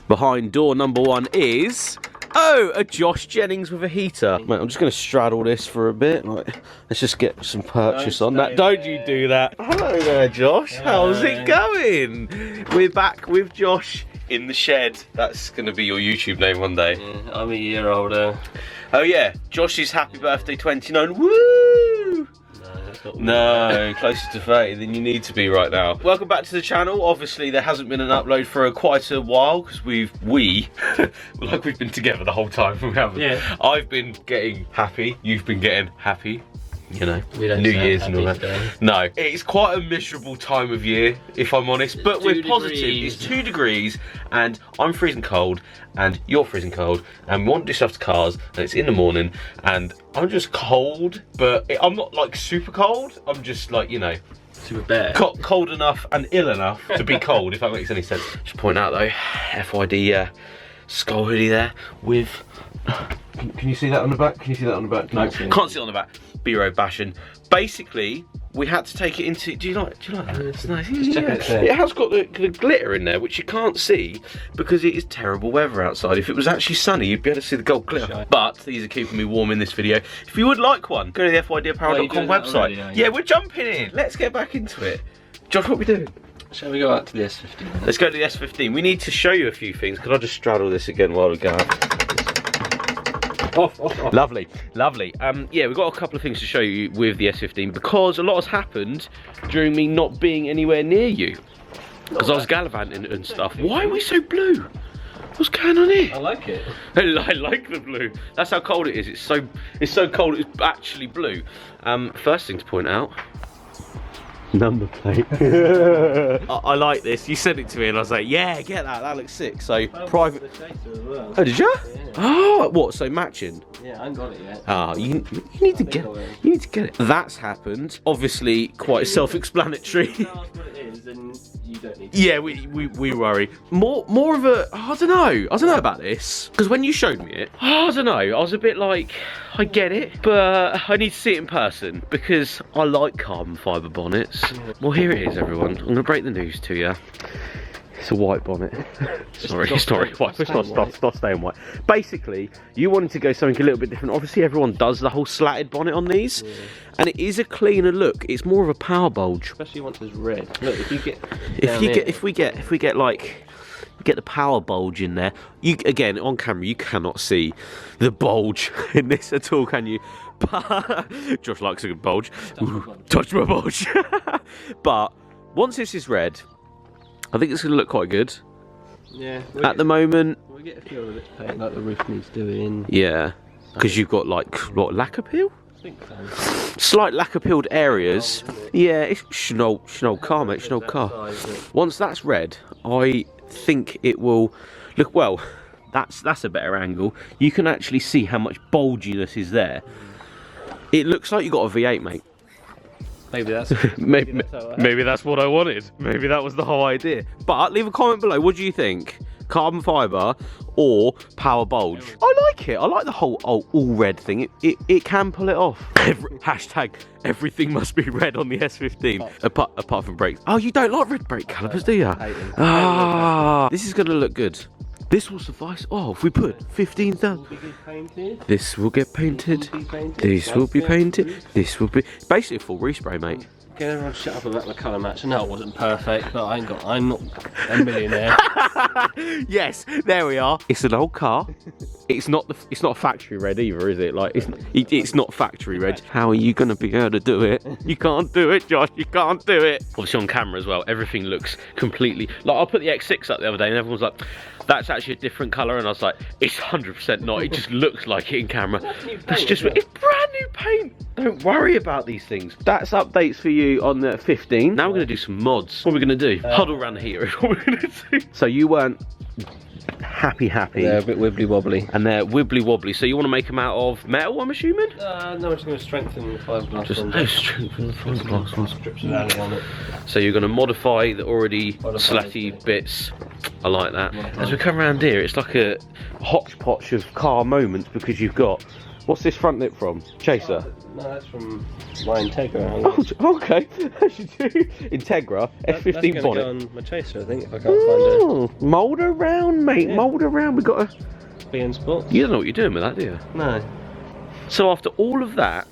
Behind door number 1 is... Oh, a Josh Jennings with a heater. Mate, I'm just going to straddle this for a bit. Like, let's just get some purchase on that. Don't you do that. Hello there, Josh. How's it going? We're back with Josh in the shed. That's going to be your YouTube name one day. Yeah, I'm a year older. Oh yeah, Josh's happy birthday 29. Woo! No, closer to 30 than you need to be right now. Welcome back to the channel. Obviously there hasn't been an upload for quite a while because we've been together the whole time. We haven't. Yeah. I've been getting happy. You've been getting happy. You know, New Year's and all that. Today. No, it's quite a miserable time of year, if I'm honest. But we're positive. It's 2 degrees, and I'm freezing cold, and you're freezing cold, and we want to do stuff to cars, and it's in the morning, and I'm just cold, but I'm not like super cold. I'm just like, you know, super bad. Cold enough and ill enough to be cold, if that makes any sense. Just point out though, FYD skull hoodie there with. Can you see that on the back? Can you see that on the back? No, can't see it on the back. B-road bashing. Basically, we had to take it into. Do you like that? It's nice. Yeah. It has got the glitter in there, which you can't see because it is terrible weather outside. If it was actually sunny, you'd be able to see the gold glitter. But these are keeping me warm in this video. If you would like one, go to the FYDapparel.com website. Already, yeah, we're jumping in. Let's get back into it. Josh, what are we doing? Shall we go out to the S15? Let's go to the S15. We need to show you a few things. Could I just straddle this again while we go? Lovely, lovely. Yeah, we've got a couple of things to show you with the S15 because a lot has happened during me not being anywhere near you. Because I was gallivanting and stuff. Why are we so blue? What's going on here? I like it. I like the blue. That's how cold it is. It's so cold it's actually blue. First thing to point out. Number plate. I like this. You sent it to me and I was like, yeah, get that. That looks sick. So private. As well. Oh, did you? Yeah. Oh, what? So matching? Yeah, I haven't got it yet. Ah, you need to get it. You need to get it. That's happened. Obviously, quite self-explanatory. If you ask what it is, then you don't need to. Yeah, we worry. More of a. I don't know about this because when you showed me it, I don't know. I was a bit like, I get it, but I need to see it in person because I like carbon fibre bonnets. Yeah. Well, here it is, everyone. I'm gonna break the news to you. It's a white bonnet. Sorry, it's not white. It's not staying white. Basically, you wanted to go something a little bit different. Obviously, everyone does the whole slatted bonnet on these, and it is a cleaner look. It's more of a power bulge. Especially once it's red. Look, if we get like. Get the power bulge in there. You again on camera, you cannot see the bulge in this at all, can you? Josh likes a good bulge. Touch my bulge. But once this is red, I think it's going to look quite good. Yeah. At the moment, we get a few of it paint like the roof needs doing. Yeah, because you've got like what, lacquer peel? I think so. Slight lacquer peeled areas. Yeah, it's Schnell car, mate. Schnell car. Once that's red, I think it will look well. That's a better angle. You can actually see how much bulginess is there. It looks like you got a V8, mate. Maybe that's maybe that's what I wanted. Maybe that was the whole idea. But leave a comment below. What do you think? Carbon fibre or power bulge? I like it. I like the whole all red thing. It can pull it off. Hashtag everything must be red on the S15. Apart from brakes. Oh, you don't like red brake calipers, do you? Ah, this is going to look good. This will suffice. Oh, if we put 15,000. This will get painted. This will be painted. This will be basically a full respray, mate. Can everyone shut up about the colour match? I know it wasn't perfect, but I'm not a millionaire. Yes, there we are. It's an old car. It's not factory red either, is it? Like it's not factory red. How are you gonna be able to do it? You can't do it, Josh. You can't do it. Obviously on camera as well, everything looks completely like I put the X6 up the other day and everyone was like, that's actually a different colour, and I was like, it's 100% not. It just looks like it in camera. That's just it's brand new paint. Don't worry about these things. That's updates for you on the 15. Now we're gonna do some mods. What are we gonna do? Huddle around the heater is what we're gonna do. So you weren't happy. They're a bit wibbly wobbly. And they're wibbly wobbly. So you want to make them out of metal, I'm assuming? No, I'm just going to strengthen the fiberglass. Strengthen the fiberglass ones. Strips of alloy on it. So you're going to modify the already slatty bits. I like that. As we come around here, it's like a hodgepodge of car moments because you've got What's this front lip from? Chaser? No, that's from my Integra. Oh, okay. As you do. Integra, F15 that's bonnet. Go on my Chaser, I think, if I can't find it. Mould around, mate. Yeah. Mould around. We've got to... Being sports. You don't know what you're doing with that, do you? No. So after all of that,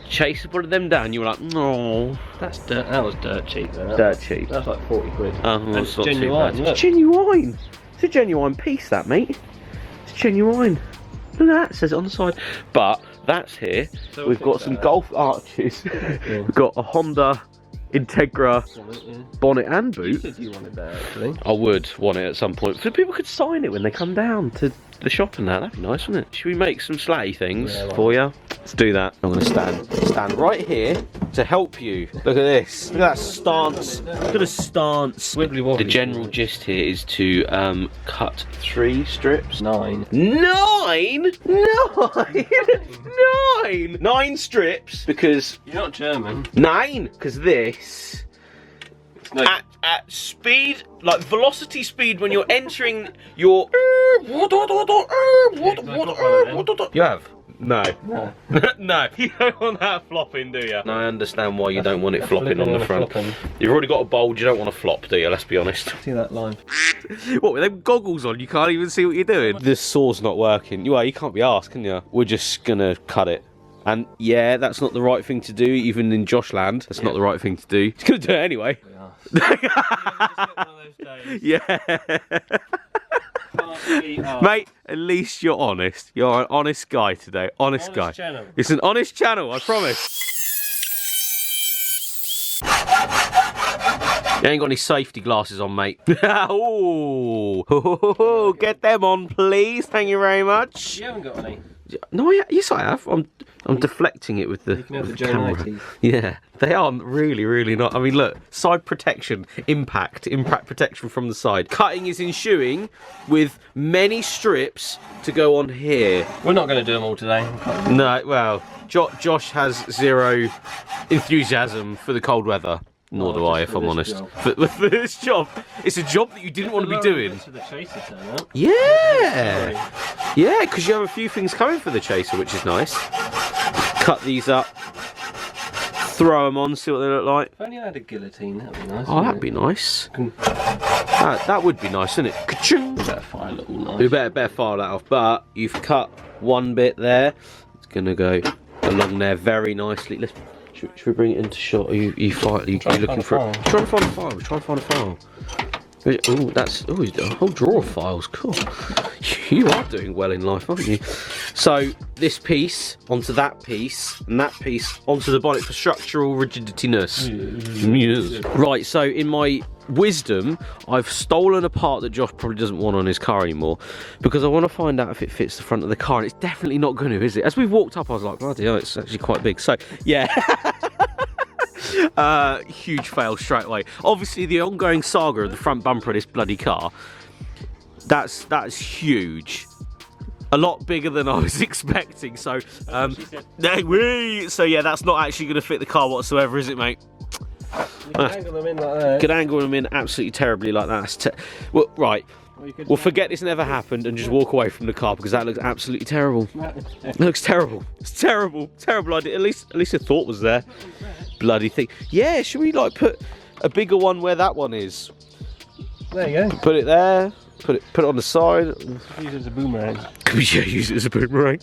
Chaser put them down, you were like, no. That's dirt. That was dirt cheap, though. Dirt cheap. That's like 40 quid. It's not genuine. too bad. It's genuine. It's a genuine piece, that, mate. It's genuine. Look at that, it says it on the side. But that's here. So we've got some Golf arches. Yeah. We've got a Honda Integra bonnet and boot. You said you wanted that, actually. I would want it at some point. So people could sign it when they come down to the shop and that. That'd be nice, wouldn't it? Should we make some slatty things for you? Let's do that. I'm going to stand right here to help you. Look at this. Look at that stance. Look at the stance. The general gist here is to cut 3 strips. 9. 9? 9 strips because... You're not German. 9 because this... No. At speed, like velocity speed, when you're entering your... You have? No. No. No. You don't want that flopping, do you? No, I understand why you don't want it flopping on the front. You've already got a bulge, you don't want to flop, do you? Let's be honest. See that line? What, with them goggles on, you can't even see what you're doing? This saw's not working. Well, you can't be asked, can you? We're just gonna cut it. And yeah, that's not the right thing to do, even in Josh land. That's not the right thing to do. He's gonna do it anyway. Yeah. Mate, at least you're honest. You're an honest guy today. Honest guy. Channel. It's an honest channel, I promise. You ain't got any safety glasses on, mate. Oh, get them on, please. Thank you very much. You haven't got any. No, yes, I have. I'm deflecting it with the camera. Yeah, they aren't really not. I mean, look, side protection, impact protection from the side. Cutting is ensuing with many strips to go on here. We're not going to do them all today. No, well, Josh has zero enthusiasm for the cold weather. Nor do I, if I'm honest. For this job, it's a job that you didn't want to be doing. Yeah, yeah, because you have a few things coming for the Chaser, which is nice. Cut these up, throw them on, see what they look like. If only I had a guillotine, that'd be nice. Oh, that'd be nice. That would be nice, wouldn't it? Ka-chung! We better file it all nice. We better file that off. But you've cut one bit there. It's gonna go along there very nicely. Should we bring it into shot? Are you looking for it? Trying to find a file. Trying to find a file. Oh, that's a whole drawer of files. Cool. You are doing well in life, aren't you? So this piece onto that piece, and that piece onto the bonnet for structural rigidityness. Yes. Right. So in my wisdom, I've stolen a part that Josh probably doesn't want on his car anymore because I want to find out if it fits the front of the car, and it's definitely not going to, is it? As we walked up, I was like, bloody hell, it's actually quite big. So yeah. Huge fail straight away. Obviously, the ongoing saga of the front bumper of this bloody car, that's huge. A lot bigger than I was expecting. So, so yeah, that's not actually going to fit the car whatsoever, is it, mate? You could angle them in like that. Could angle them in absolutely terribly like that. Well, right. Well, forget this never happened and just walk away from the car because that looks absolutely terrible. It looks terrible. It's terrible. Terrible idea. At least a thought was there. Bloody thing. Yeah, should we like put a bigger one where that one is? There you go. Put it there. Put it on the side. Use it as a boomerang. Yeah, use it as a boomerang.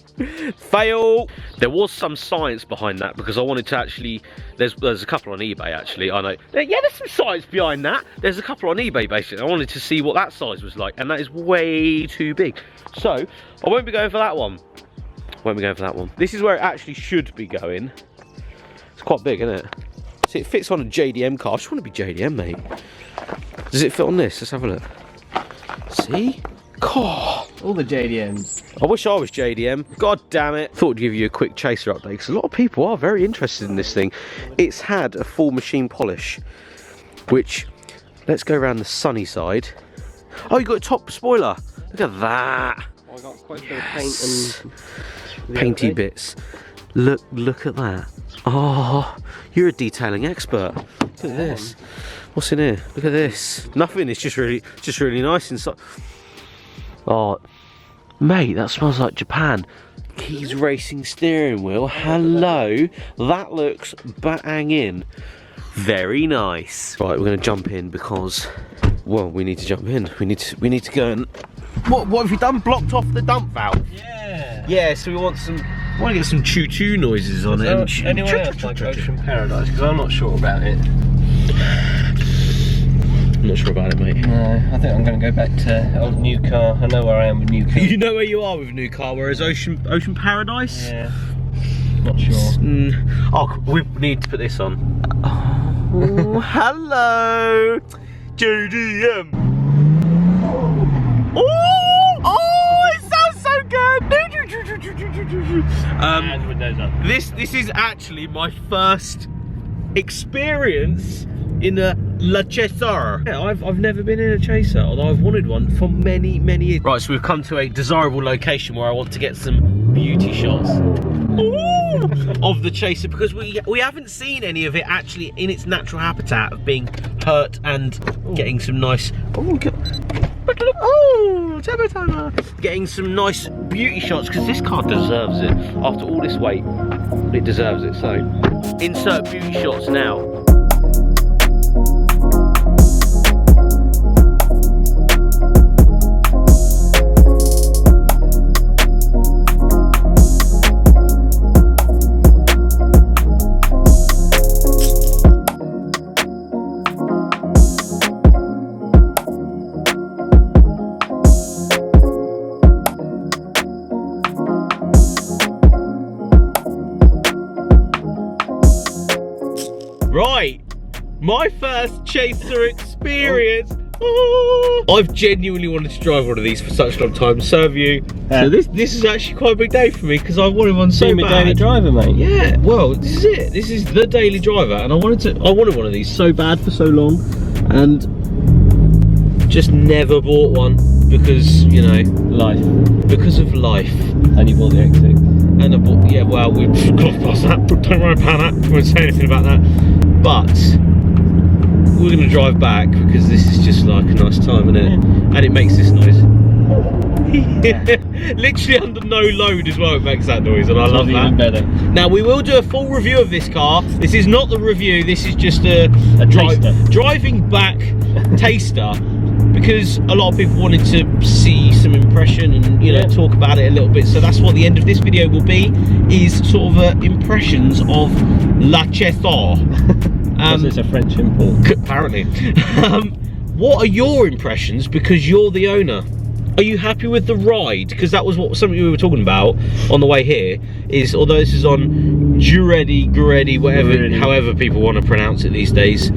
Fail. There was some science behind that because I wanted to actually. There's a couple on eBay actually. I know. Yeah, there's some science behind that. There's a couple on eBay basically. I wanted to see what that size was like, and that is way too big. So I won't be going for that one. This is where it actually should be going. It's quite big, isn't it? See, it fits on a JDM car. I just want to be JDM, mate. Does it fit on this? Let's have a look. See? God. All the JDMs. I wish I was JDM. God damn it. Thought I'd give you a quick Chaser update because a lot of people are very interested in this thing. It's had a full machine polish, which, let's go around the sunny side. Oh, you got a top spoiler. Look at that. Oh, I got quite a bit of paint and painty bits. Look at that. Oh, you're a detailing expert. Look at this. What's in here? Look at this. Nothing. It's just really nice inside. Oh, mate, that smells like Japan. keys racing steering wheel. Hello, that looks banging. Very nice. Right, we're gonna jump in because, well, we need to jump in. We need to go and. What have you done? Blocked off the dump valve? Yeah. Yeah. So we want to get some choo-choo noises on it. Anyone else like Ocean Paradise? Because I'm not sure about it. I'm not sure about it, mate. No, I think I'm going to go back to old new car. I know where I am with new car. You know where you are with a new car, whereas Ocean Paradise? Yeah. Not sure. Oh, we need to put this on. Oh, hello, JDM. Oh, it sounds so good. And with those up. This is actually my first experience in a La Chaser. Yeah, I've never been in a Chaser, although I've wanted one for many years. Right, so we've come to a desirable location where I want to get some beauty shots of the Chaser, because we haven't seen any of it actually in its natural habitat of being hurt and getting some nice getting some nice beauty shots, because this car deserves it. After all this wait, it deserves it. So insert beauty shots now. Right, my first Chaser experience. Oh, I've genuinely wanted to drive one of these for such a long time. So have you. Yeah. So this is actually quite a big day for me, because I wanted one so You're a bad. daily driver, mate. Yeah, well, this is it. This is the daily driver, and I wanted one of these so bad for so long, and just never bought one because, you know, Life. because of life. And you bought the X6. And I bought, yeah, well, we've got past that. Don't worry about that. I won't say anything about that. But we're going to drive back because this is just like a nice time, isn't it? Yeah. And it makes this noise. Literally under no load as well, it makes that noise, and I love that. Even better. Now we will do a full review of this car. This is not the review. This is just a taster. Driving back taster, because a lot of people wanted to see some impression and, you know, talk about it a little bit. So that's what the end of this video will be, is sort of impressions of La Chaser. Because it's a French import. Apparently. What are your impressions, because you're the owner? Are you happy with the ride? Because that was something we were talking about on the way here, is although this is on Guredi, whatever, however people want to pronounce it these days,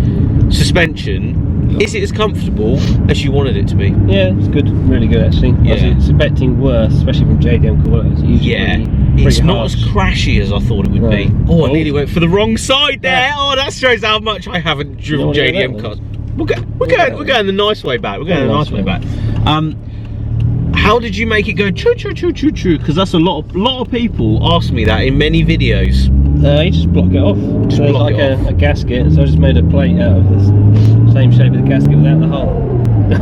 suspension, is it as comfortable as you wanted it to be? Yeah, it's good, really good actually. Yeah. I was expecting worse, especially from JDM quality. It's usually It's pretty not harsh. as crashy as I thought it would be. Right. Oh, I nearly went for the wrong side there. Yeah. Oh, that shows how much I haven't driven You don't wanna JDM go cars. We're going the nice way back. We're going the nice way back. How did you make it go choo choo choo choo choo? Because that's a lot of people ask me that in many videos. You just block it off. Just So it's block like it off. a gasket, so I just made a plate out of the same shape of the gasket without the hole.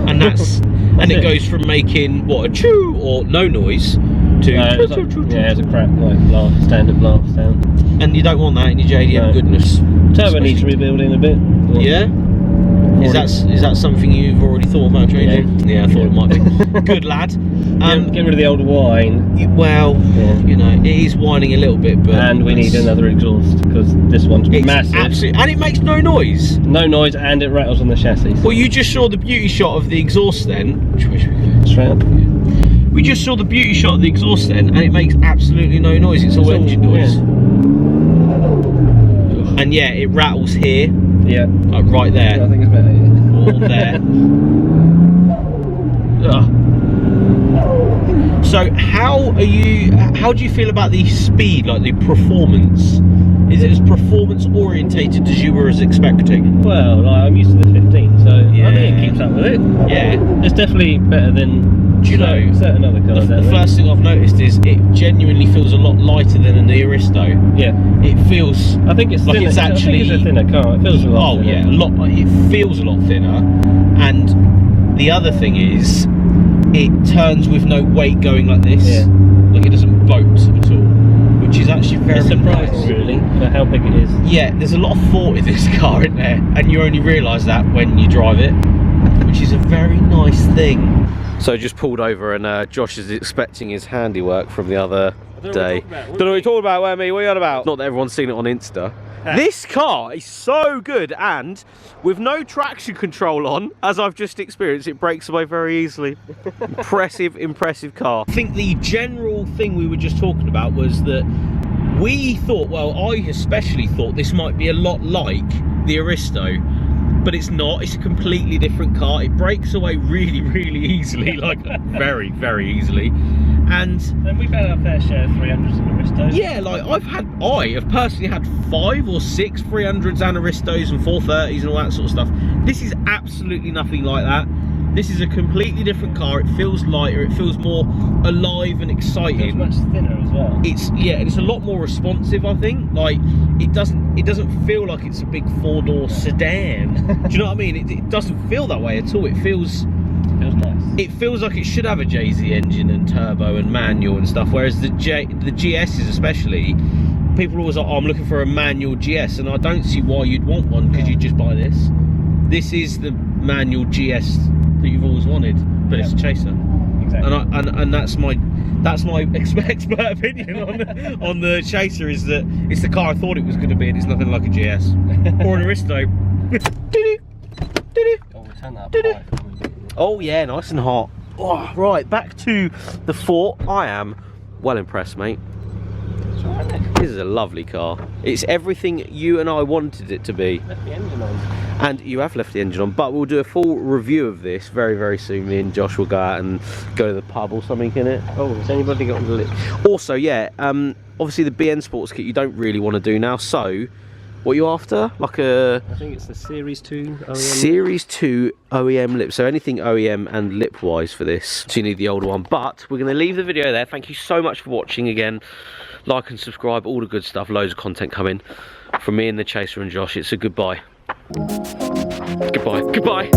And that's and it goes from making what, a choo or no noise to choo choo choo choo. Yeah, it's a crap like laugh, standard laugh sound. And you don't want that in your JDM No. goodness. Turbo needs rebuilding a bit. Yeah. Is that something you've already thought about changing? Yeah, I thought it might be. Good lad. Get rid of the old whine. Well, you know, it is whining a little bit, but And we need another exhaust because this one's massive. Absolutely, and it makes no noise. No noise, and it rattles on the chassis. Well, you just saw the beauty shot of the exhaust then. Which way should we go? Straight up. We just saw the beauty shot of the exhaust then, and it makes absolutely no noise. It's all engine noise. Yeah. And yeah, it rattles here, Yeah. like right Yeah, I there, think it's better. or there. Ugh. So how do you feel about the speed, like the performance? Is it as performance orientated as you were expecting? Well, like, I'm used to the 15, so Yeah. I think it keeps up with it. Yeah. It's definitely better than Do you know, certain other cars. The out there. first thing I've noticed is it genuinely feels a lot lighter than an Aristo. Yeah. It feels I think it's like thinner. it's I think actually it's a thinner car. It feels a lot. Oh thinner. yeah, a lot. It feels a lot thinner, and the other thing is, it turns with no weight going like this. Yeah. Like Like it doesn't boat at all, which is actually very surprising, nice. really, for how big it is. Yeah, there's a lot of thought in this car, isn't there? And you only realise that when you drive it, which is a very nice thing. So just pulled over and Josh is expecting his handiwork from the other day. Don't know what you're talking about, where me? What are you on about? Not that everyone's seen it on Insta. This car is so good, and with no traction control on, as I've just experienced, it breaks away very easily. Impressive car. I think the general thing we were just talking about was that we thought, well, I especially thought this might be a lot like the Aristo, but it's not. It's a completely different car. It breaks away really easily, like very easily. And we've had our fair share of 300s and Aristos. yeah, like I have personally had 5 or 6 300s and Aristos and 430s and all that sort of stuff. This is absolutely nothing like that. This is a completely different car. It feels lighter, it feels more alive and exciting. It's much thinner as well. And it's a lot more responsive, I think. Like it doesn't feel like it's a big 4-door sedan. Do you know what I mean? It doesn't feel that way at all. It feels nice. It feels like it should have a JZ engine and turbo and manual and stuff, whereas the GSs especially, people are always like, oh, I'm looking for a manual GS, and I don't see why you'd want one, because you just buy this. This is the manual GS that you've always wanted, but it's a chaser. Exactly. And that's my expert opinion on the chaser, is that it's the car I thought it was going to be, and it's nothing like a GS or an Aristo. Oh, we'll turn that up high. Oh yeah, nice and hot. Oh, right, back to the Fort. I am well impressed, mate. This is a lovely car. It's everything you and I wanted it to be. Left the engine on. And you have left the engine on, but we'll do a full review of this very soon. Me and Josh will go out and go to the pub or something in it. Oh, has anybody got the lip? Also, yeah, obviously the BN Sports Kit you don't really want to do now, so what are you after? Like a... I think it's the Series 2 OEM. Series 2 OEM lip, so anything OEM and lip wise for this, so you need the older one. But we're going to leave the video there. Thank you so much for watching again. Like and subscribe, all the good stuff, loads of content coming from me and the Chaser and Josh. It's a goodbye. Goodbye.